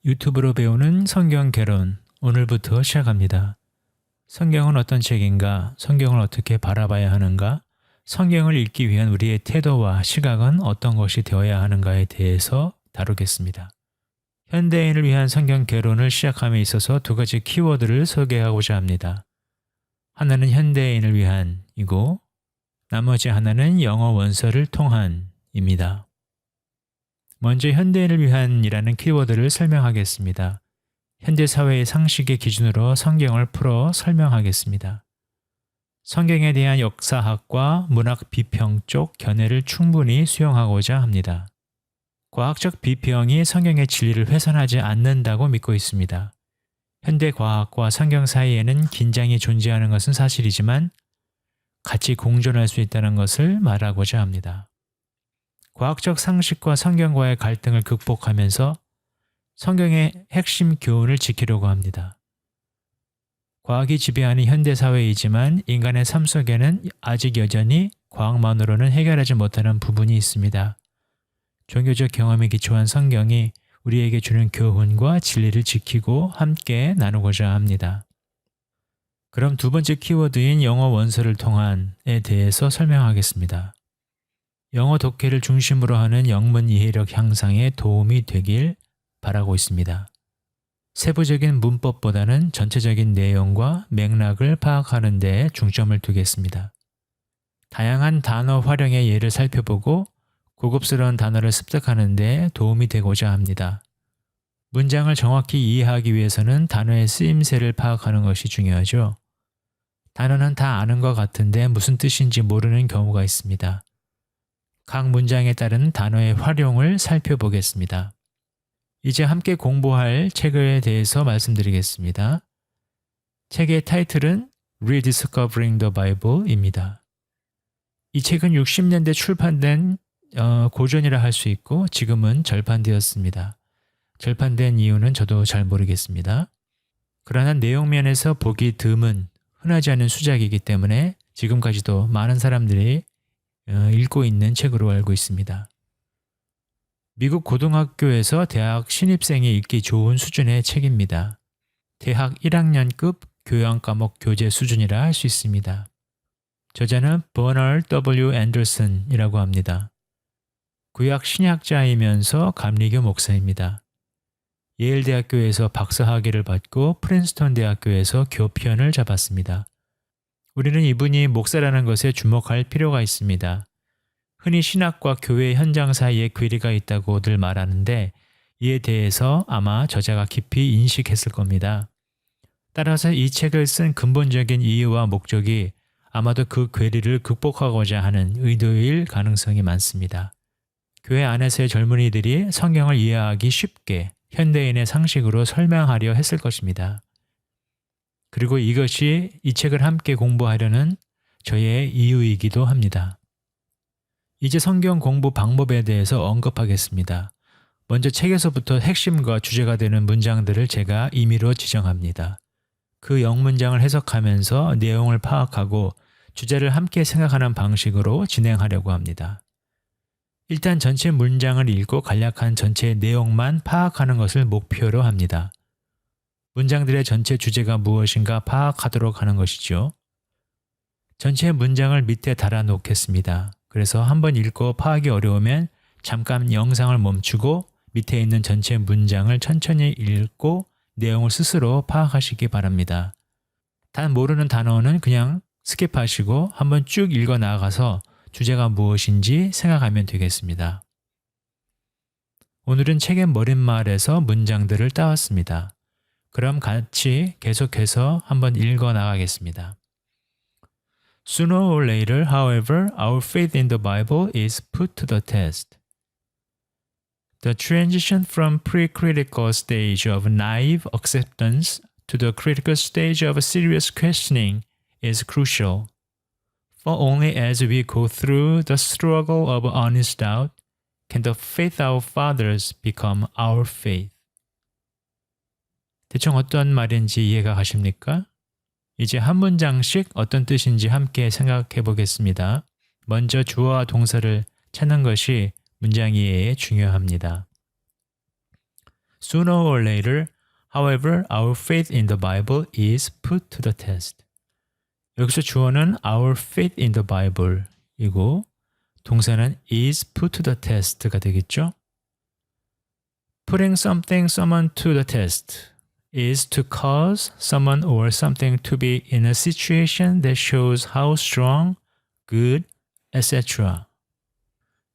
유튜브로 배우는 성경 개론, 오늘부터 시작합니다. 성경은 어떤 책인가? 성경을 어떻게 바라봐야 하는가? 성경을 읽기 위한 우리의 태도와 시각은 어떤 것이 되어야 하는가에 대해서 다루겠습니다. 현대인을 위한 성경 개론을 시작함에 있어서 두 가지 키워드를 소개하고자 합니다. 하나는 현대인을 위한이고 나머지 하나는 영어 원서를 통한입니다. 먼저 현대인을 위한이라는 키워드를 설명하겠습니다. 현대사회의 상식의 기준으로 성경을 풀어 설명하겠습니다. 성경에 대한 역사학과 문학 비평 쪽 견해를 충분히 수용하고자 합니다. 과학적 비평이 성경의 진리를 훼손하지 않는다고 믿고 있습니다. 현대 과학과 성경 사이에는 긴장이 존재하는 것은 사실이지만 같이 공존할 수 있다는 것을 말하고자 합니다. 과학적 상식과 성경과의 갈등을 극복하면서 성경의 핵심 교훈을 지키려고 합니다. 과학이 지배하는 현대사회이지만 인간의 삶 속에는 아직 여전히 과학만으로는 해결하지 못하는 부분이 있습니다. 종교적 경험에 기초한 성경이 우리에게 주는 교훈과 진리를 지키고 함께 나누고자 합니다. 그럼 두 번째 키워드인 영어 원서를 통한에 대해서 설명하겠습니다. 영어 독해를 중심으로 하는 영문 이해력 향상에 도움이 되길 바라고 있습니다. 세부적인 문법보다는 전체적인 내용과 맥락을 파악하는 데 중점을 두겠습니다. 다양한 단어 활용의 예를 살펴보고 고급스러운 단어를 습득하는 데 도움이 되고자 합니다. 문장을 정확히 이해하기 위해서는 단어의 쓰임새를 파악하는 것이 중요하죠. 단어는 다 아는 것 같은데 무슨 뜻인지 모르는 경우가 있습니다. 각 문장에 따른 단어의 활용을 살펴보겠습니다. 이제 함께 공부할 책에 대해서 말씀드리겠습니다. 책의 타이틀은 Rediscovering the Bible입니다. 이 책은 60년대 출판된 고전이라 할 수 있고 지금은 절판되었습니다. 절판된 이유는 저도 잘 모르겠습니다. 그러나 내용면에서 보기 드문 흔하지 않은 수작이기 때문에 지금까지도 많은 사람들이 읽고 있는 책으로 알고 있습니다. 미국 고등학교에서 대학 신입생이 읽기 좋은 수준의 책입니다. 대학 1학년급 교양과목 교재 수준이라 할 수 있습니다. 저자는 버널 W. 앤더슨이라고 합니다. 구약 신약자이면서 감리교 목사입니다. 예일 대학교에서 박사학위를 받고 프린스턴 대학교에서 교편을 잡았습니다. 우리는 이분이 목사라는 것에 주목할 필요가 있습니다. 흔히 신학과 교회 현장 사이에 괴리가 있다고들 말하는데 이에 대해서 아마 저자가 깊이 인식했을 겁니다. 따라서 이 책을 쓴 근본적인 이유와 목적이 아마도 그 괴리를 극복하고자 하는 의도일 가능성이 많습니다. 교회 안에서의 젊은이들이 성경을 이해하기 쉽게 현대인의 상식으로 설명하려 했을 것입니다. 그리고 이것이 이 책을 함께 공부하려는 저의 이유이기도 합니다. 이제 성경 공부 방법에 대해서 언급하겠습니다. 먼저 책에서부터 핵심과 주제가 되는 문장들을 제가 임의로 지정합니다. 그 영문장을 해석하면서 내용을 파악하고 주제를 함께 생각하는 방식으로 진행하려고 합니다. 일단 전체 문장을 읽고 간략한 전체 내용만 파악하는 것을 목표로 합니다. 문장들의 전체 주제가 무엇인가 파악하도록 하는 것이죠. 전체 문장을 밑에 달아 놓겠습니다. 그래서 한번 읽고 파악이 어려우면 잠깐 영상을 멈추고 밑에 있는 전체 문장을 천천히 읽고 내용을 스스로 파악하시기 바랍니다. 단 모르는 단어는 그냥 스킵하시고 한번 쭉 읽어 나가서 주제가 무엇인지 생각하면 되겠습니다. 오늘은 책의 머릿말에서 문장들을 따왔습니다. 그럼 같이 계속해서 한번 읽어 나가겠습니다. Sooner or later, however, our faith in the Bible is put to the test. The transition from pre-critical stage of naive acceptance to the critical stage of serious questioning is crucial. For only as we go through the struggle of honest doubt can the faith of our fathers become our faith. 대충 어떤 말인지 이해가 가십니까? 이제 한 문장씩 어떤 뜻인지 함께 생각해 보겠습니다. 먼저 주어와 동사를 찾는 것이 문장 이해에 중요합니다. Sooner or later, however, our faith in the Bible is put to the test. 여기서 주어는 our faith in the Bible 이고 동사는 is put to the test가 되겠죠. Putting something, someone to the test is to cause someone or something to be in a situation that shows how strong, good, etc.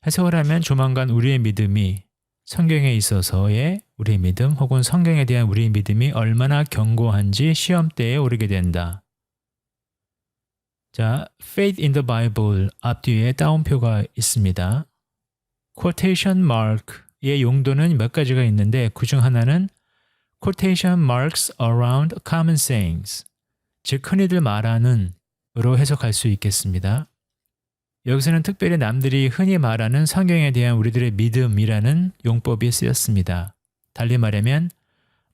해석을 하면 조만간 우리의 믿음이 성경에 있어서의 우리의 믿음 혹은 성경에 대한 우리의 믿음이 얼마나 견고한지 시험대에 오르게 된다. 자, Faith in the Bible 앞뒤에 따옴표가 있습니다. Quotation mark의 용도는 몇 가지가 있는데 그중 하나는 Quotation marks around common sayings, 즉 흔히들 말하는 으로 해석할 수 있겠습니다. 여기서는 특별히 남들이 흔히 말하는 성경에 대한 우리들의 믿음이라는 용법이 쓰였습니다. 달리 말하면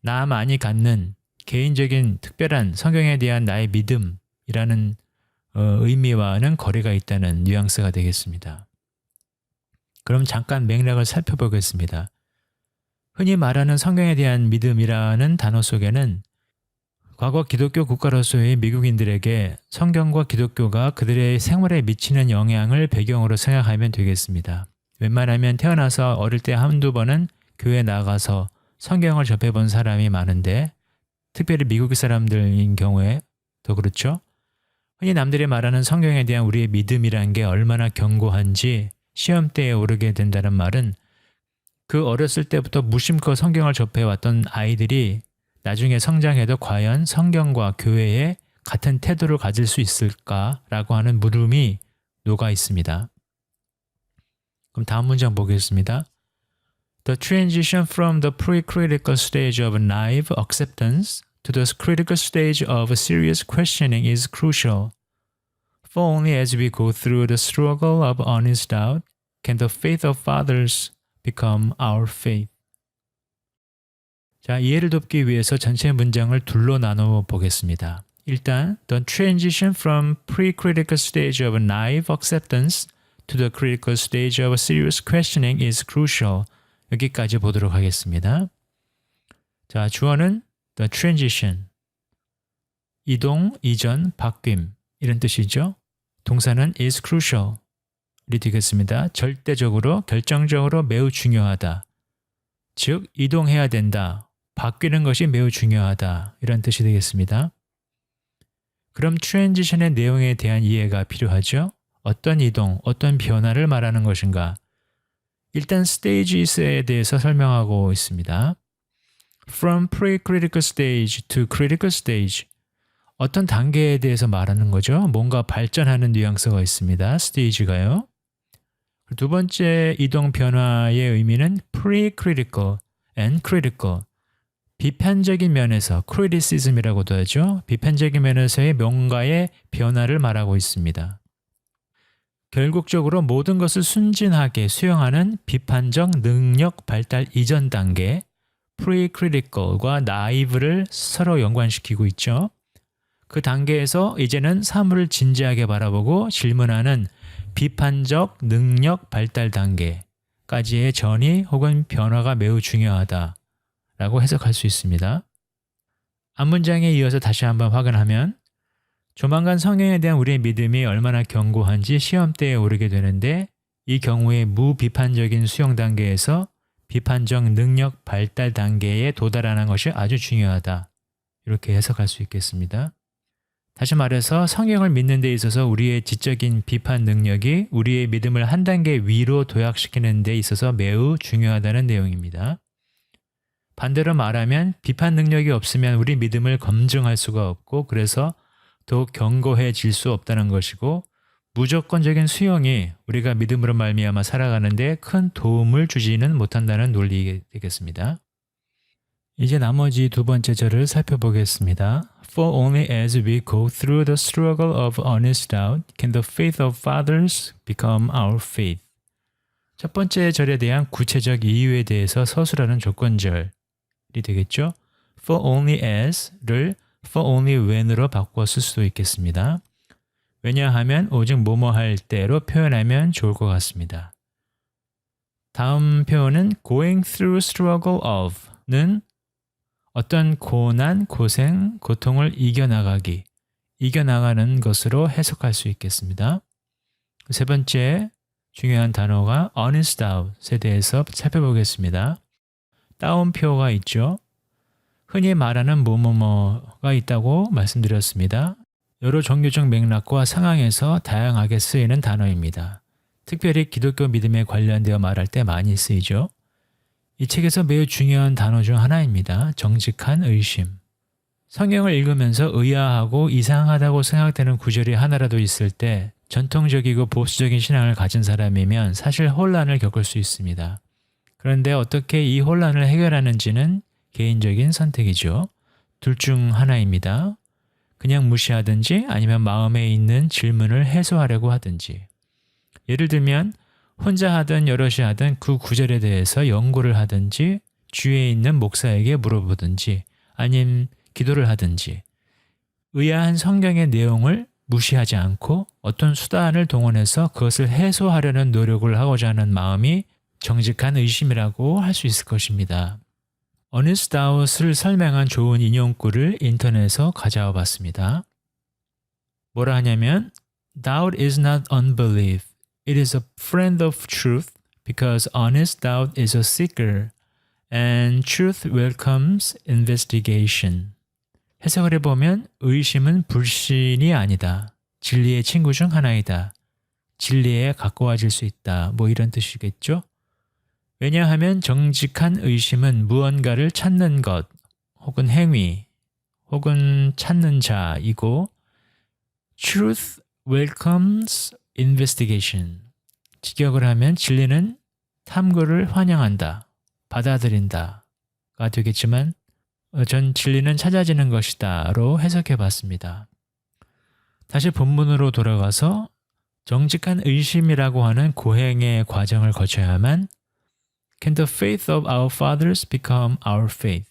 나 많이 갖는 개인적인 특별한 성경에 대한 나의 믿음이라는 의미와는 거리가 있다는 뉘앙스가 되겠습니다. 그럼 잠깐 맥락을 살펴보겠습니다. 흔히 말하는 성경에 대한 믿음이라는 단어 속에는 과거 기독교 국가로서의 미국인들에게 성경과 기독교가 그들의 생활에 미치는 영향을 배경으로 생각하면 되겠습니다. 웬만하면 태어나서 어릴 때 한두 번은 교회에 나가서 성경을 접해본 사람이 많은데 특별히 미국 사람들인 경우에 더 그렇죠. 흔히 남들이 말하는 성경에 대한 우리의 믿음이란 게 얼마나 견고한지 시험대에 오르게 된다는 말은 그 어렸을 때부터 무심코 성경을 접해왔던 아이들이 나중에 성장해도 과연 성경과 교회에 같은 태도를 가질 수 있을까라고 하는 물음이 녹아 있습니다. 그럼 다음 문장 보겠습니다. The transition from the pre-critical stage of naive acceptance to the critical stage of serious questioning is crucial. For only as we go through the struggle of honest doubt can the faith of fathers become our faith. 자, 이해를 돕기 위해서 전체 문장을 둘로 나누어 보겠습니다. 일단, the transition from pre-critical stage of naive acceptance to the critical stage of serious questioning is crucial. 여기까지 보도록 하겠습니다. 자, 주어는 the transition, 이동, 이전, 바뀜 이런 뜻이죠. 동사는 is crucial 이 되겠습니다. 절대적으로, 결정적으로 매우 중요하다. 즉, 이동해야 된다. 바뀌는 것이 매우 중요하다. 이런 뜻이 되겠습니다. 그럼 트랜지션의 내용에 대한 이해가 필요하죠. 어떤 이동, 어떤 변화를 말하는 것인가? 일단 stages에 대해서 설명하고 있습니다. From pre-critical stage to critical stage. 어떤 단계에 대해서 말하는 거죠. 뭔가 발전하는 뉘앙스가 있습니다. stage가요. 두 번째 이동 변화의 의미는 pre-critical and critical. 비판적인 면에서 criticism이라고도 하죠. 비판적인 면에서의 뭔가의 변화를 말하고 있습니다. 결국적으로 모든 것을 순진하게 수용하는 비판적 능력 발달 이전 단계 pre-critical과 naive를 서로 연관시키고 있죠. 그 단계에서 이제는 사물을 진지하게 바라보고 질문하는 비판적 능력 발달 단계까지의 전이 혹은 변화가 매우 중요하다 라고 해석할 수 있습니다. 앞문장에 이어서 다시 한번 확인하면 조만간 성경에 대한 우리의 믿음이 얼마나 견고한지 시험대에 오르게 되는데 이 경우에 무비판적인 수용 단계에서 비판적 능력 발달 단계에 도달하는 것이 아주 중요하다. 이렇게 해석할 수 있겠습니다. 다시 말해서 성경을 믿는 데 있어서 우리의 지적인 비판 능력이 우리의 믿음을 한 단계 위로 도약시키는 데 있어서 매우 중요하다는 내용입니다. 반대로 말하면 비판 능력이 없으면 우리 믿음을 검증할 수가 없고 그래서 더욱 견고해질 수 없다는 것이고 무조건적인 수용이 우리가 믿음으로 말미암아 살아가는 데 큰 도움을 주지는 못한다는 논리가 되겠습니다. 이제 나머지 두 번째 절을 살펴보겠습니다. For only as we go through the struggle of honest doubt can the faith of fathers become our faith. 첫 번째 절에 대한 구체적 이유에 대해서 서술하는 조건절이 되겠죠. For only as를 for only when으로 바꿔 쓸 수도 있겠습니다. 왜냐하면 오직 뭐뭐 할 때로 표현하면 좋을 것 같습니다. 다음 표현은 going through struggle of 어떤 고난, 고생, 고통을 이겨나가는 것으로 해석할 수 있겠습니다. 세 번째 중요한 단어가 honest out에 대해서 살펴보겠습니다. 따옴표가 있죠. 흔히 말하는 뭐뭐뭐가 있다고 말씀드렸습니다. 여러 종교적 맥락과 상황에서 다양하게 쓰이는 단어입니다. 특별히 기독교 믿음에 관련되어 말할 때 많이 쓰이죠. 이 책에서 매우 중요한 단어 중 하나입니다. 정직한 의심. 성경을 읽으면서 의아하고 이상하다고 생각되는 구절이 하나라도 있을 때 전통적이고 보수적인 신앙을 가진 사람이면 사실 혼란을 겪을 수 있습니다. 그런데 어떻게 이 혼란을 해결하는지는 개인적인 선택이죠. 둘 중 하나입니다. 그냥 무시하든지 아니면 마음에 있는 질문을 해소하려고 하든지. 예를 들면 혼자 하든 여럿이 하든 그 구절에 대해서 연구를 하든지 주위에 있는 목사에게 물어보든지 아님 기도를 하든지 의아한 성경의 내용을 무시하지 않고 어떤 수단을 동원해서 그것을 해소하려는 노력을 하고자 하는 마음이 정직한 의심이라고 할 수 있을 것입니다. honest out을 설명한 좋은 인용구를 인터넷에서 가져와 봤습니다. 뭐라 하냐면 doubt is not unbelief. It is a friend of truth because honest doubt is a seeker and truth welcomes investigation. 해석을 해보면 의심은 불신이 아니다. 진리의 친구 중 하나이다. 진리에 가까워질 수 있다. 뭐 이런 뜻이겠죠? 왜냐하면 정직한 의심은 무언가를 찾는 것 혹은 행위 혹은 찾는 자이고 truth welcomes investigation. 직역을 하면 진리는 탐구를 환영한다. 받아들인다가 되겠지만 전 진리는 찾아지는 것이다로 해석해 봤습니다. 다시 본문으로 돌아가서 정직한 의심이라고 하는 고행의 과정을 거쳐야만 Can the faith of our fathers become our faith?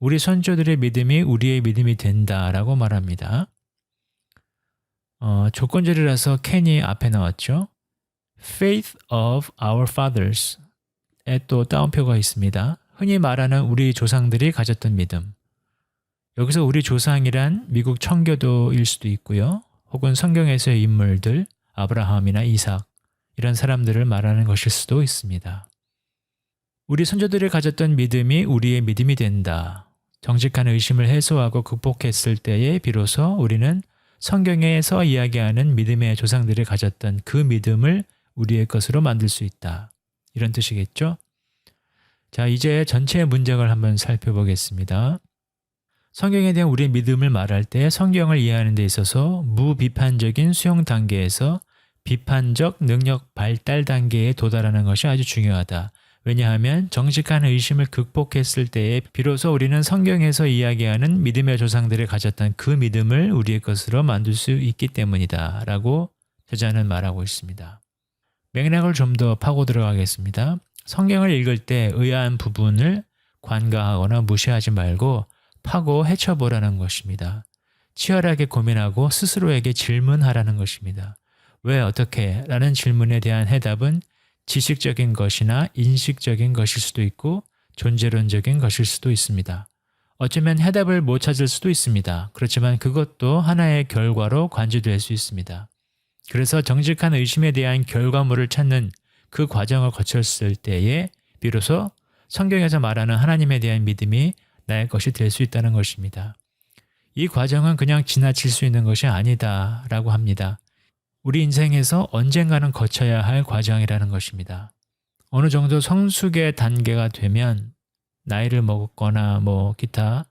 우리 선조들의 믿음이 우리의 믿음이 된다라고 말합니다. 조건절이라서 can이 앞에 나왔죠. Faith of our fathers에 또 따옴표가 있습니다. 흔히 말하는 우리 조상들이 가졌던 믿음. 여기서 우리 조상이란 미국 청교도일 수도 있고요. 혹은 성경에서의 인물들, 아브라함이나 이삭 이런 사람들을 말하는 것일 수도 있습니다. 우리 선조들이 가졌던 믿음이 우리의 믿음이 된다. 정직한 의심을 해소하고 극복했을 때에 비로소 우리는 성경에서 이야기하는 믿음의 조상들이 가졌던 그 믿음을 우리의 것으로 만들 수 있다. 이런 뜻이겠죠? 자, 이제 전체 문장을 한번 살펴보겠습니다. 성경에 대한 우리의 믿음을 말할 때 성경을 이해하는 데 있어서 무비판적인 수용 단계에서 비판적 능력 발달 단계에 도달하는 것이 아주 중요하다. 왜냐하면 정직한 의심을 극복했을 때에 비로소 우리는 성경에서 이야기하는 믿음의 조상들이 가졌던 그 믿음을 우리의 것으로 만들 수 있기 때문이다 라고 저자는 말하고 있습니다. 맥락을 좀 더 파고 들어가겠습니다. 성경을 읽을 때 의아한 부분을 관가하거나 무시하지 말고 파고 헤쳐보라는 것입니다. 치열하게 고민하고 스스로에게 질문하라는 것입니다. 왜 어떻게? 라는 질문에 대한 해답은 지식적인 것이나 인식적인 것일 수도 있고 존재론적인 것일 수도 있습니다. 어쩌면 해답을 못 찾을 수도 있습니다. 그렇지만 그것도 하나의 결과로 간주될 수 있습니다. 그래서 정직한 의심에 대한 결과물을 찾는 그 과정을 거쳤을 때에 비로소 성경에서 말하는 하나님에 대한 믿음이 나의 것이 될 수 있다는 것입니다. 이 과정은 그냥 지나칠 수 있는 것이 아니다 라고 합니다. 우리 인생에서 언젠가는 거쳐야 할 과정이라는 것입니다. 어느 정도 성숙의 단계가 되면 나이를 먹거나 기타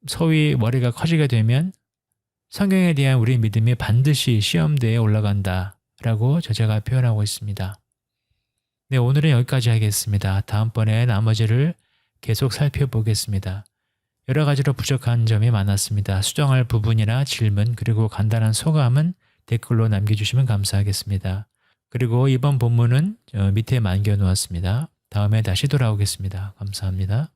소위 머리가 커지게 되면 성경에 대한 우리 믿음이 반드시 시험대에 올라간다 라고 저자가 표현하고 있습니다. 네, 오늘은 여기까지 하겠습니다. 다음번에 나머지를 계속 살펴보겠습니다. 여러 가지로 부족한 점이 많았습니다. 수정할 부분이나 질문 그리고 간단한 소감은 댓글로 남겨주시면 감사하겠습니다. 그리고 이번 본문은 밑에 남겨놓았습니다. 다음에 다시 돌아오겠습니다. 감사합니다.